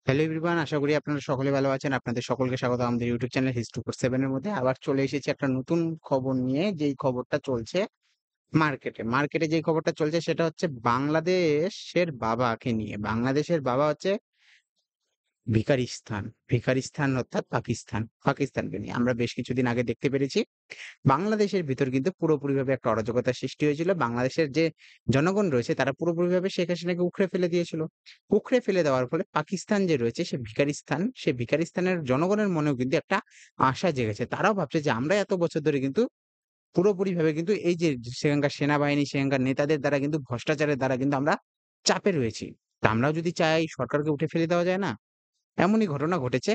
Hello everyone, আশা করি আপনারা সকলে ভালো আছেন। আপনাদের সকলকে স্বাগত আমাদের YouTube channel history for seven এর মধ্যে। আবার চলে এসেছি একটা নতুন খবর নিয়ে, যেই খবরটা চলছে মার্কেটে। মার্কেটে যেই খবরটা চলছে সেটা হচ্ছে বাংলাদেশের বাবাকে নিয়ে। বাংলাদেশের বাবা হচ্ছে ভিকারিস্তান। ভিকারিস্তান অর্থাৎ পাকিস্তান। পাকিস্তানকে নিয়ে আমরা বেশ কিছুদিন আগে দেখতে পেরেছি বাংলাদেশের ভিতর কিন্তু পুরোপুরিভাবে একটা অরাজকতার সৃষ্টি হয়েছিল। বাংলাদেশের যে জনগণ রয়েছে তারা পুরোপুরিভাবে শেখ হাসিনাকে উখড়ে ফেলে দিয়েছিল। উখড়ে ফেলে দেওয়ার ফলে পাকিস্তান যে রয়েছে সে ভিখারিস্তান, সে ভিখারিস্তানের জনগণের মনেও কিন্তু একটা আশা জেগেছে। তারাও ভাবছে যে আমরা এত বছর ধরে কিন্তু পুরোপুরিভাবে কিন্তু এই যে সেখানকার সেনাবাহিনী, সেখানকার নেতাদের দ্বারা কিন্তু ভ্রষ্টাচারের দ্বারা কিন্তু আমরা চাপে রয়েছি। তা আমরাও যদি চাই সরকারকে উঠে ফেলে দেওয়া যায় না? এমনই ঘটনা ঘটেছে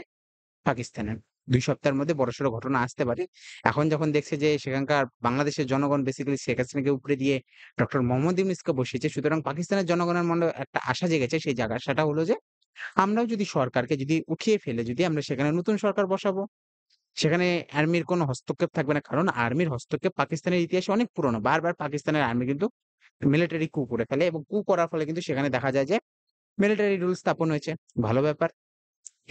পাকিস্তানের। ২ সপ্তাহের মধ্যে বড়সড় ঘটনা আসতে পারে। এখন যখন দেখছে যে সেখানকার বাংলাদেশের জনগণ বেসিক্যালি শেখ হাসিনাকে উপরে দিয়ে ডক্টর মোহাম্মদ ইউনূসকে বসিয়েছে। সুতরাং পাকিস্তানের জনগণের মনে একটা আশা জেগেছে সেই জায়গায়। সেটা হলো যে আমরাও যদি সরকারকে যদি উঠিয়ে ফেলে যদি আমরা সেখানে নতুন সরকার বসাবো, সেখানে আর্মির কোনো হস্তক্ষেপ থাকবে না। কারণ আর্মির হস্তক্ষেপ পাকিস্তানের ইতিহাসে অনেক পুরনো। বারবার পাকিস্তানের আর্মি কিন্তু মিলিটারি ক্যু করে ফেলে এবং ক্যু করার ফলে কিন্তু সেখানে দেখা যায় যে মিলিটারি রুল স্থাপন হয়েছে। ভালো ব্যাপার।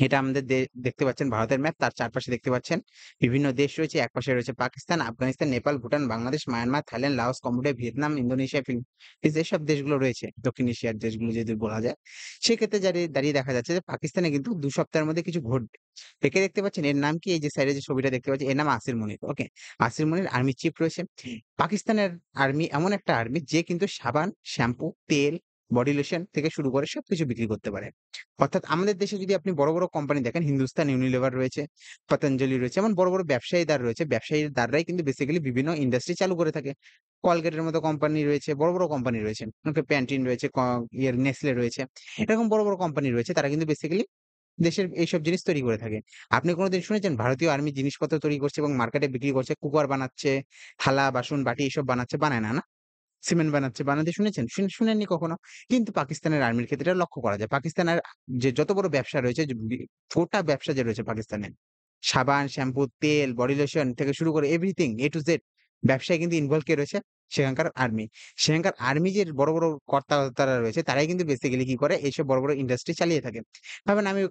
এটা আমাদের দেখতে পাচ্ছেন ভারতের ম্যাপ। তার চারপাশে দেখতে পাচ্ছেন বিভিন্ন দেশ রয়েছে। একপাশে রয়েছে Pakistan, Afghanistan, Nepal, Bhutan, Bangladesh, Myanmar, Thailand, Laos, Cambodia, Vietnam, Indonesia, Philippines যেসব দেশগুলো রয়েছে, দক্ষিণ এশিয়ার দেশগুলো যদি বলা যায়। সেক্ষেত্রে দাঁড়িয়ে দেখা যাচ্ছে যে পাকিস্তানে কিন্তু ২ সপ্তাহের মধ্যে কিছু ঘটবে। একে দেখতে পাচ্ছেন, এর নাম কি? এই যে সাইডে যে ছবিটা দেখতে পাচ্ছেন, এর নাম আসির মনির। ওকে? আসির মনির আর্মি চিফ রয়েছে। পাকিস্তানের আর্মি এমন একটা আর্মি যে কিন্তু সাবান, শ্যাম্পু, তেল, বডি লোশন থেকে শুরু করে সবকিছু বিক্রি করতে পারে। অর্থাৎ আমাদের দেশে যদি আপনি বড়, বড় কোম্পানি দেখেন, হিন্দুস্তান ইউনিলিভার রয়েছে, পতঞ্জলি রয়েছে, এমন বড়, বড় ব্যবসায়ীদার রয়েছে। ব্যবসায়ীর দ্বারাই কিন্তু বেসিক্যালি বিভিন্ন ইন্ডাস্ট্রি চালু করে থাকে। কলগেটের মতো কোম্পানি রয়েছে, বড়, বড় কোম্পানি রয়েছে। ওকে, প্যান্টিন রয়েছে, নেসলে রয়েছে। এরকম বড়, বড় কোম্পানি রয়েছে। তারা কিন্তু বেসিক্যালি দেশের এইসব জিনিস তৈরি করে থাকে। আপনি কোনদিন শুনেছেন ভারতীয় আর্মি জিনিসপত্র তৈরি করছে এবং মার্কেটে বিক্রি করছে, কুকার বানাচ্ছে, থালা, বাসন, বাটি এসব বানাচ্ছে? বানায় না, না? সিমেন্ট বানাচ্ছে, বানাতে শুনেছেন? শুনেননি কখনো। কিন্তু পাকিস্তানের আর্মির ক্ষেত্রে এটা লক্ষ্য করা যায়। পাকিস্তানের যে যত বড় ব্যবসা রয়েছে যে গোটা ব্যবসা যে রয়েছে পাকিস্তানের, সাবান, শ্যাম্পু, তেল, বডি লোশন থেকে শুরু করে এভরিথিং A to Z ব্যবসায় কিন্তু ইনভলভ কে রয়েছে? সেখানকার আর্মি। সেখানকার আর্মি যে বড়, বড় কর্তা-হর্তারা রয়েছে তারাই কিন্তু বেসিক্যালি কি করে? এইসব বড়, বড় ইন্ডাস্ট্রি চালিয়ে থাকে। ভাবেন আমি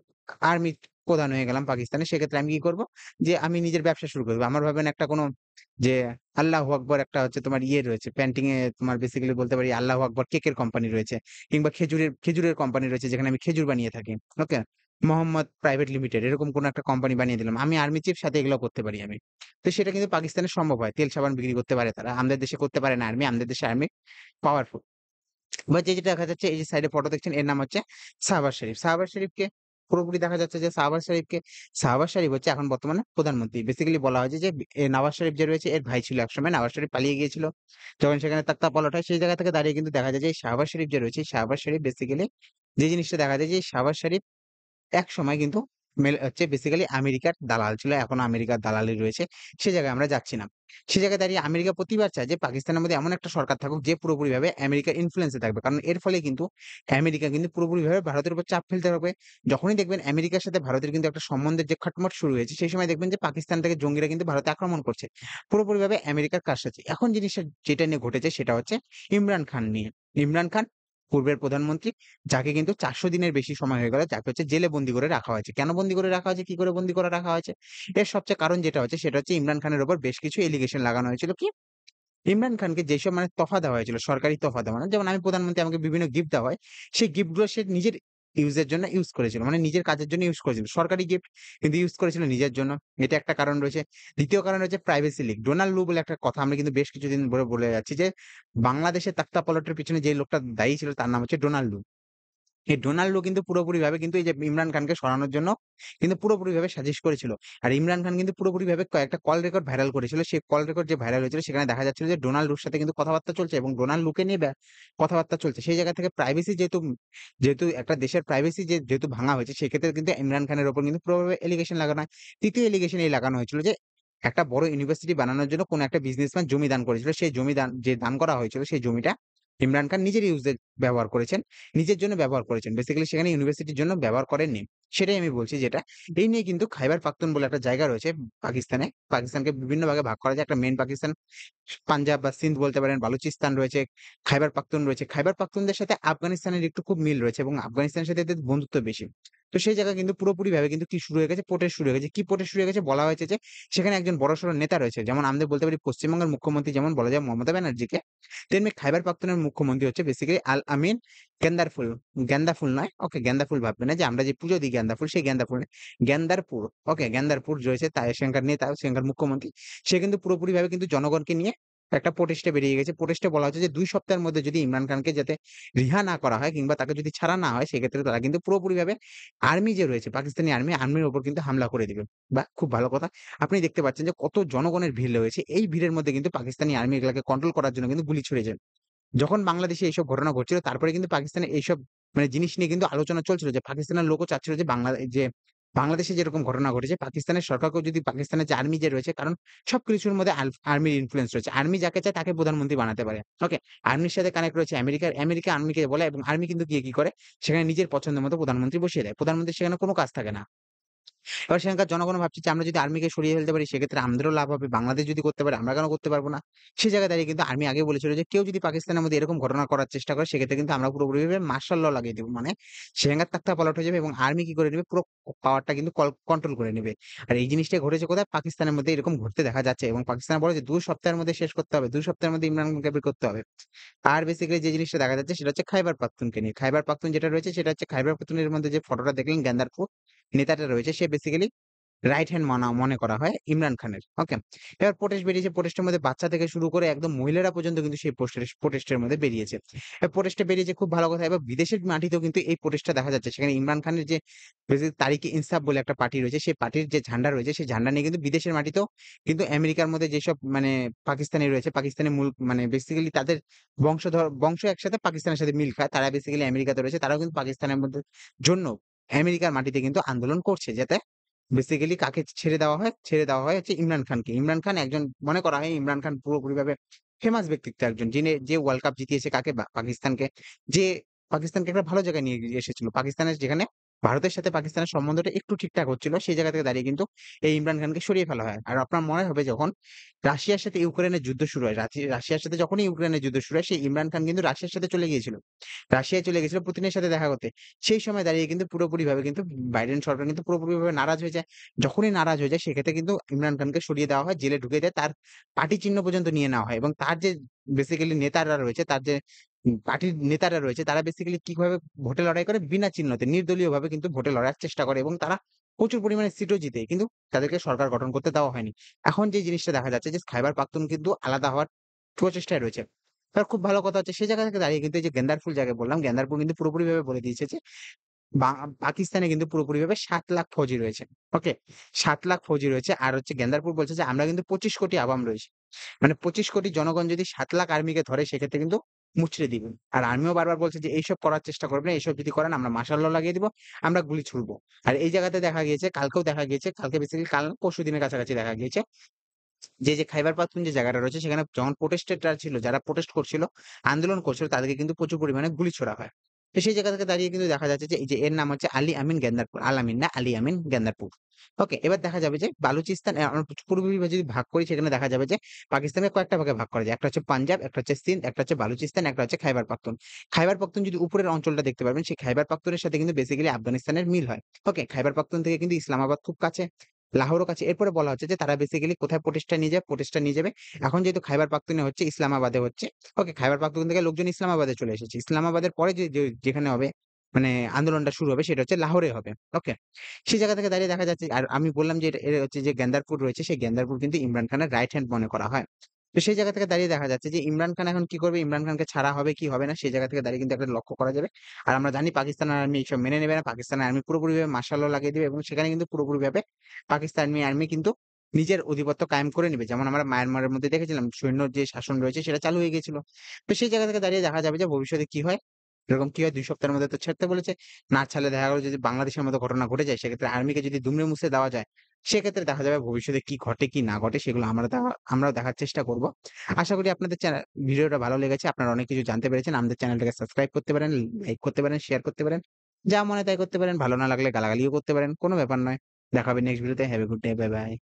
আর্মির প্রধান হয়ে গেলাম পাকিস্তানে। সেক্ষেত্রে আমি কি করব? যে আমি নিজের ব্যবসা শুরু করব। আমার ভাবেন একটা কোনো যে আল্লাহু আকবার একটা হচ্ছে তোমার ইয়ে রয়েছে, পেইন্টিং এ তোমার বেসিক্যালি বলতে পারি আল্লাহু আকবার কেকের কোম্পানি রয়েছে। কিংবা খেজুরের কোম্পানি রয়েছে যেখানে আমি খেজুর বানিয়ে থাকি। ওকে? মোহাম্মদ প্রাইভেট লিমিটেড এরকম কোনো একটা কোম্পানি বানিয়ে দিলাম। আমি আর্মি চিফ, সাথে এগুলো করতে পারি আমি। তো সেটা কিন্তু পাকিস্তানে সম্ভব হয়। তেল সাবান বিক্রি করতে পারে তারা। আমাদের দেশে করতে পারে না আর্মি। আমাদের দেশে আর্মি পাওয়ারফুল। বা যেটা দেখা যাচ্ছে এই যে সাইডে ফটো দেখছেন এর নাম হচ্ছে শাহবাজ শরীফ। শাহবাজ শরীফকে পুরোপুরি দেখা যাচ্ছে যে শাহবাজ শরীফ হচ্ছে এখন বর্তমানে প্রধানমন্ত্রী। বেসিক্যালি বলা হয় যে নওয়াজ শরীফ যে রয়েছে এর ভাই ছিল একসময়। নওয়াজ শরীফ পালিয়ে গিয়েছিল। যখন সেখানে তক্তাপলট হয় সেই জায়গা থেকে দাঁড়িয়ে কিন্তু দেখা যায় যে এই শাহবাজ শরীফ যে রয়েছে, এই শাহবাজ শরীফ বেসিক্যালি যে জিনিসটা দেখা যায় যে এই শাহবাজ শরীফ একসময় কিন্তু হচ্ছে বেসিক্যালি আমেরিকার দালাল ছিল। এখনো আমেরিকার দালালি রয়েছে। সে জায়গায় আমরা যাচ্ছি না। সে জায়গায় দাঁড়িয়ে আমেরিকা প্রতিবার চায় যে পাকিস্তানের মধ্যে এমন একটা সরকার থাকুক যে পুরোপুরিভাবে আমেরিকার ইনফ্লুয়েন্স এ থাকবে। কারণ এর ফলে কিন্তু আমেরিকা কিন্তু পুরোপুরিভাবে ভারতের উপর চাপ ফেলতে পারবে। যখনই দেখবেন আমেরিকার সাথে ভারতের কিন্তু একটা সম্বন্ধের যে খটমট শুরু হয়েছে, সেই সময় দেখবেন যে পাকিস্তান থেকে জঙ্গিরা কিন্তু ভারতে আক্রমণ করছে। পুরোপুরিভাবে আমেরিকার কারসাজি। এখন জিনিসটা যেটা নিয়ে ঘটেছে সেটা হচ্ছে ইমরান খান নিয়ে। ইমরান খান পূর্বের প্রধানমন্ত্রী, যাকে কিন্তু ৪০০ দিনের বেশি সময় হয়ে গেল, যাকে হচ্ছে জেলে বন্দী করে রাখা হয়েছে। কেন বন্দী করে রাখা হয়েছে? কি করে বন্দী করে রাখা হয়েছে? এর সবচেয়ে কারণ যেটা হচ্ছে সেটা হচ্ছে ইমরান খানের উপর বেশ কিছু এলিগেশন লাগানো হয়েছিল। কি? ইমরান খানকে যেসব মানে তোফা দেওয়া হয়েছিল, সরকারি তোফা দেওয়া, মানে যেমন আমি প্রধানমন্ত্রী আমাকে বিভিন্ন গিফট দেওয়া হয়, সেই গিফট গুলো সে নিজের ইউজের জন্য ইউজ করেছিল। মানে নিজের কাজের জন্য ইউজ করেছিল। সরকারি গিফট কিন্তু ইউজ করেছিল নিজের জন্য। এটা একটা কারণ রয়েছে। ২য় কারণ হচ্ছে প্রাইভেসি লিক। ডোনাল্ড লু বলে একটা কথা আমরা কিন্তু বেশ কিছুদিন ধরে বলে যাচ্ছি যে বাংলাদেশের তক্তাপলটের পিছনে যে লোকটা দায়ী ছিল তার নাম হচ্ছে ডোনাল্ড লু। এই ডোনাল্ডো কিন্তু পুরোপুরিভাবে কিন্তু এই যে ইমরান খানকে সরানোর জন্য কিন্তু পুরোপুরিভাবে সাজিশ করেছিল। আর ইমরান খান কিন্তু পুরোপুরিভাবে কয়েকটা কল রেকর্ড ভাইরাল করেছিল। সেই কল রেকর্ড যে ভাইরাল হয়েছিল সেখানে দেখা যাচ্ছিল যে ডোনাল্ডোর সাথে কিন্তু কথাবার্তা চলছে এবং ডোনাল্ডোকে নিয়ে কথাবার্তা চলছে। সেই জায়গা থেকে প্রাইভেসি যেহেতু একটা দেশের প্রাইভেসি যেহেতু ভাঙা হয়েছে সেক্ষেত্রে কিন্তু ইমরান খানের উপর কিন্তু পুরোপুরি এলিগেশন লাগানো হয়। ৩য় এলিগেশন এই লাগানো হয়েছিল যে একটা বড় ইউনিভার্সিটি বানানোর জন্য কোন একটা বিজনেসম্যান জমি দান করেছিল। সেই জমি দান যে দান করা হয়েছিল সেই জমিটা ইমরান খান নিজের ইউজে ব্যবহার করেছেন। নিজের জন্য ব্যবহার করেছেন। বেসিক্যালি সেখানে ইউনিভার্সিটির জন্য ব্যবহার করেননি। সেটাই আমি বলছি যেটা। এই নিয়ে কিন্তু খাইবার পাখতুন বলে একটা জায়গা রয়েছে পাকিস্তানে। পাকিস্তানকে বিভিন্ন ভাগে ভাগ করা যায়। একটা মেইন পাকিস্তান, পাঞ্জাব বা সিন্ধ বলতে পারেন, বালুচিস্তান রয়েছে, খাইবার পাখতুন রয়েছে। খাইবার পাখতুনদের সাথে আফগানিস্তানের একটু খুব মিল রয়েছে এবং আফগানিস্তানের সাথে এদের বন্ধুত্ব বেশি। তো সেই জায়গায় কিন্তু পুরোপুরিভাবে কিন্তু কি শুরু হয়ে গেছে? প্রোটেস্ট শুরু হয়ে গেছে। কি প্রোটেস্ট শুরু হয়ে গেছে? বলা হয়েছে যে সেখানে একজন বড়সড় নেতা রয়েছে। যেমন আমাদের বলতে পারি পশ্চিমবঙ্গের মুখ্যমন্ত্রী যেমন বলা যায় মমতা ব্যানার্জিকে, তেমনি খাইবার পাখতুনের মুখ্যমন্ত্রী হচ্ছে বেসিক্যালি আল আমিন গেন্দারফুল। গেন্দা ফুল নয়, ওকে গেন্দা ফুল ভাববেন না যে আমরা যে পুজো দিই গেন্দা ফুল, সেই গেন্দা ফুল নয়। গেন্দারপুর, ওকে গেন্দারপুর রয়েছে তাই সেখানকার নেতা, সেখানকার মুখ্যমন্ত্রী। সে কিন্তু পুরোপুরিভাবে কিন্তু জনগণকে নিয়ে একটা প্রোটেস্টে বেরিয়ে গেছে। প্রোটেস্টে বলা হচ্ছে যে ২ সপ্তাহের মধ্যে যদি ইমরান খানকে যাতে রিহা না করা হয় কিংবা তাকে যদি ছাড়া না হয় সেক্ষেত্রে তারা কিন্তু পুরোপুরিভাবে আর্মি যে রয়েছে পাকিস্তানি আর্মির উপর কিন্তু হামলা করে দিবে। বাহ! খুব ভালো কথা। আপনি দেখতে পাচ্ছেন যে কত জনগণের ভিড় রয়েছে। এই ভিড়ের মধ্যে কিন্তু পাকিস্তানি আর্মি এগুলাকে কন্ট্রোল করার জন্য কিন্তু গুলি ছুড়েছে। যখন বাংলাদেশে এইসব ঘটনা ঘটছিল তারপরে কিন্তু পাকিস্তানে এইসব জিনিস নিয়ে কিন্তু আলোচনা চলছিল যে পাকিস্তানের লোকও চাচ্ছিল যে বাংলাদেশে যেরকম ঘটনা ঘটেছে পাকিস্তানের সরকারকেও যদি পাকিস্তানের যে আর্মি যে রয়েছে কারণ সবকিছুর মধ্যে আর্মির ইনফ্লুয়েন্স রয়েছে। আর্মি যাকে চায় তাকে প্রধানমন্ত্রী বানাতে পারে। ওকে? আর্মির সাথে কানেক্ট রয়েছে আমেরিকা আর্মিকে বলে এবং আর্মি কিন্তু গিয়ে কি করে? সেখানে নিজের পছন্দ মতো প্রধানমন্ত্রী বসিয়ে দেয়। প্রধানমন্ত্রীর সেখানে কোন কাজ থাকে না। এবার সেখানকার জনগণও ভাবছে যে আমরা যদি আর্মিকে সরিয়ে ফেলতে পারি সেক্ষেত্রে আমাদেরও লাভ হবে। বাংলাদেশ যদি করতে পারে আমরা কেন করতে পারব না? সে জায়গায় দাঁড়িয়ে কিন্তু আর্মি আগেই বলেছিল যে কেউ যদি পাকিস্তানের মধ্যে এরকম ঘটনা করার চেষ্টা করে সেক্ষেত্রে কিন্তু আমরা পুরোপুরিভাবে মার্শাল ল লাগিয়ে দিব। মানে সেখানকার তাখতা-পালট হয়ে যাবে এবং আর্মি কি করে নিবে পুরো পাওয়ারটা কিন্তু কন্ট্রোল করে নিবে। আর এই জিনিসটাই ঘটেছে কোথায়? পাকিস্তানের মধ্যে এরকম ঘটতে দেখা যাচ্ছে এবং পাকিস্তান বলে যে ২ সপ্তাহের মধ্যে শেষ করতে হবে। ২ সপ্তাহের মধ্যে ইমরান খানকে বের করতে হবে। আর বেসিক্যালি যে জিনিসটা দেখা যাচ্ছে সেটা হচ্ছে খাইবার পাখতুনকে নিয়ে। খাইবার পাখতুন যেটা রয়েছে সেটা হচ্ছে খাইবার পাখতুনের মধ্যে যে ফটোটা দেখলেন গ্যান্দারপুর নেতাটা রয়েছে সে বেসিক্যালি রাইট হ্যান্ড মনে করা হয় ইমরান খানের। ওকে? এবার প্রোটেস্ট বেরিয়েছে। প্রোটেস্টের মধ্যে বাচ্চা থেকে শুরু করে একদম মহিলারা পর্যন্ত কিন্তু সেই প্রোটেস্টের মধ্যে বেরিয়েছে। প্রোটেস্টে বেরিয়েছে খুব ভালো কথা। এবার বিদেশের মাটিতেও কিন্তু এই প্রোটেস্টটা দেখা যাচ্ছে। সেখানে ইমরান খানের যে তারিক ই ইনসাফ বলে একটা পার্টি রয়েছে, সেই পার্টির যে ঝান্ডা রয়েছে, সেই ঝান্ডা নিয়ে কিন্তু বিদেশের মাটিতেও কিন্তু আমেরিকার মধ্যে যেসব পাকিস্তানি রয়েছে, পাকিস্তানি মূল বেসিক্যালি তাদের বংশ একসাথে পাকিস্তানের সাথে মিল খায়। তারা বেসিক্যালি আমেরিকাতে রয়েছে। তারাও কিন্তু পাকিস্তানের মধ্যে জন্য আমেরিকার মাটিতে কিন্তু আন্দোলন করছে। যাতে বেসিক্যালি কাকে ছেড়ে দেওয়া হয়? ছেড়ে দেওয়া হয় হচ্ছে ইমরান খানকে। ইমরান খান একজন মনে করা হয় ইমরান খান পুরোপুরিভাবে ফেমাস ব্যক্তিত্ব একজন। যে ওয়ার্ল্ড কাপ জিতিয়েছে কাকে? পাকিস্তানকে। যে পাকিস্তানকে একটা ভালো জায়গায় নিয়ে গিয়ে এসেছিল। পাকিস্তানের যেখানে ভারতের সাথে পাকিস্তানের সম্বন্ধটা একটু ঠিকঠাক হচ্ছিল, সেই জায়গা থেকে দাঁড়িয়ে কিন্তু এই ইমরান খানকে সরিয়ে ফেলা হয়। আর আপনার মনে হবে যখন রাশিয়ার সাথে ইউক্রেনের যুদ্ধ শুরু হয়, রাশিয়ার সাথে যখনই ইউক্রেনের যুদ্ধ শুরু হয়, সেই ইমরান খান কিন্তু রাশিয়ার সাথে চলে গিয়েছিল। রাশিয়ায় চলে গেছিল পুতিনের সাথে দেখা করতে। সেই সময় দাঁড়িয়ে কিন্তু পুরোপুরিভাবে কিন্তু বাইডেন সরকার কিন্তু পুরোপুরিভাবে নারাজ হয়ে যায়। যখনই নারাজ হয়ে যায় সেক্ষেত্রে কিন্তু ইমরান খানকে সরিয়ে দেওয়া হয়, জেলে ঢুকিয়ে দেয়। তার পার্টি চিহ্ন পর্যন্ত নিয়ে নেওয়া হয় এবং তার যে বেসিক্যালি নেতারা রয়েছে, তার যে পার্টির নেতারা রয়েছে তারা বেসিক্যালি কিভাবে ভোটে লড়াই করে বিনা চিহ্নতে নির্দলীয়ভাবে কিন্তু ভোটে লড়ার চেষ্টা করে এবং তারা প্রচুর পরিমাণে সিটও জিতে। কিন্তু তাদেরকে সরকার গঠন করতে দেওয়া হয়নি। এখন যে জিনিসটা দেখা যাচ্ছে যে খাইবার পাখতুন কিন্তু আলাদা হওয়ার প্রচেষ্টায় রয়েছে। আর খুব ভালো কথা হচ্ছে সে জায়গা থেকে দাঁড়িয়ে কিন্তু এই যে গেন্দারফুল যাকে বললাম, গেন্দারপুর কিন্তু পুরোপুরিভাবে বলে দিয়েছে যে বা পাকিস্তানে কিন্তু পুরোপুরিভাবে ৭,০০,০০০ ফৌজি রয়েছে। ওকে? ৭,০০,০০০ ফৌজি রয়েছে। আর হচ্ছে গেন্দারপুর বলছে যে আমরা কিন্তু ২৫ কোটি আওয়াম রয়েছি। মানে ২৫ কোটি জনগণ যদি ৭,০০,০০০ আর্মিকে ধরে সেক্ষেত্রে কিন্তু মুচড়ে দিবে। আর আর্মিও বারবার বলছে যে এইসব করার চেষ্টা করবেন না। এইসব যদি করেন আমরা মার্শাল ল লাগিয়ে দিব। আমরা গুলি ছুড়ব। আর এই জায়গাতে দেখা গিয়েছে কালকেও দেখা গিয়েছে, কালকে বেসিক্যালি পরশুদিনের কাছাকাছি দেখা গিয়েছে যে খাইবার পাখতুন যে জায়গাটা রয়েছে সেখানে যখন প্রোটেস্টেডরা ছিল, যারা প্রোটেস্ট করছিল, আন্দোলন করছিল তাদেরকে কিন্তু প্রচুর পরিমাণে গুলি ছোড়া হয়। তো সেই জায়গা থেকে দাঁড়িয়ে কিন্তু দেখা যাচ্ছে যে এই যে এর নাম হচ্ছে আলী আমিন গ্যান্দারপুর। আল আমিন না আলী আমিন গ্যান্দারপুর। ওকে? এবার দেখা যাবে যে বালুচিস্তান আমরা পূর্ববিভাগ যদি ভাগ করি সেখানে দেখা যাবে যে পাকিস্তানকে কয়েকটা ভাগে ভাগ করা যায়। একটা হচ্ছে পাঞ্জাব, একটা হচ্ছে সিন্ধ, একটা হচ্ছে বালুচিস্তান, একটা হচ্ছে খাইবার পাখতুন। খাইবার পাখতুন যদি উপরের অঞ্চলটা দেখতে পারবেন সেই খাইবার পাখতুনের সাথে কিন্তু বেসিক্যালি আফগানিস্তানের মিল হয়। ওকে? খাইবার পাখতুন থেকে কিন্তু ইসলামাবাদ খুব কাছে। লাহোরও কাছে। এরপরে বলা হচ্ছে যে তারা বেসিক্যালি কোথায় প্রোটেস্টটা নিয়ে যায়? প্রোটেস্টটা নিয়ে যাবে। এখন যেহেতু খাইবার পাখতুনে হচ্ছে ইসলামাবাদে হচ্ছে। ওকে, খাইবার পাখতুন থেকে লোকজন ইসলামাবাদে চলে এসেছে। ইসলামাবাদের পরে যেখানে হবে আন্দোলনটা শুরু হবে সেটা হচ্ছে লাহোরে হবে। ওকে? সেই জায়গা থেকে দাঁড়িয়ে দেখা যাচ্ছে আর আমি বললাম যে এটা হচ্ছে যে গেন্দারপুর রয়েছে সেই গেন্দারপুর কিন্তু ইমরান খানের রাইট হ্যান্ড মনে করা হয়। তো সেই জায়গা থেকে দাঁড়িয়ে দেখা যাচ্ছে যে ইমরান খান এখন কি করবে? ইমরান খানকে ছাড়া হবে কি হবে না? সেই জায়গা থেকে দাঁড়িয়ে কিন্তু একটা লক্ষ্য করা যাবে। আর আমরা জানি পাকিস্তানের আর্মি এসব মেনে নেবে না। পাকিস্তানের আর্মি পুরোপুরিভাবে মার্শাল ল লাগিয়ে দিবে এবং সেখানে কিন্তু পুরোপুরিভাবে পাকিস্তানি আর্মি কিন্তু নিজের আধিপত্য কায়েম করে নিবে। যেমন আমরা মায়ানমারের মধ্যে দেখেছিলাম সৈন্য যে শাসন রয়েছে সেটা চালু হয়ে গিয়েছিল। তো সেই জায়গা থেকে দাঁড়িয়ে দেখা যাবে যে ভবিষ্যতে কি হয়? এরকম কি হয় ২ সপ্তাহের মধ্যে তো ছাড়তে বলেছে। না ছাড়লে দেখা গেল যদি বাংলাদেশের মতো ঘটনা ঘটে যায় সেক্ষেত্রে আর্মিকে যদি দুমড়ে মুছড়ে দেওয়া যায়, সেক্ষেত্রে দেখা যাবে ভবিষ্যতে কি ঘটে কি না ঘটে সেগুলো আমরাও দেখার চেষ্টা করব। আশা করি আপনাদের ভিডিওটা ভালো লেগেছে। আপনারা অনেক কিছু জানতে পেরেছেন। আমাদের চ্যানেলটাকে সাবস্ক্রাইব করতে পারেন, লাইক করতে পারেন, শেয়ার করতে পারেন। যা মনে তাই করতে পারেন। ভালো না লাগলে গালাগালিও করতে পারেন। কোন ব্যাপার নয়। দেখা হবে নেক্সট ভিডিওতে। Have a good day. Bye, by.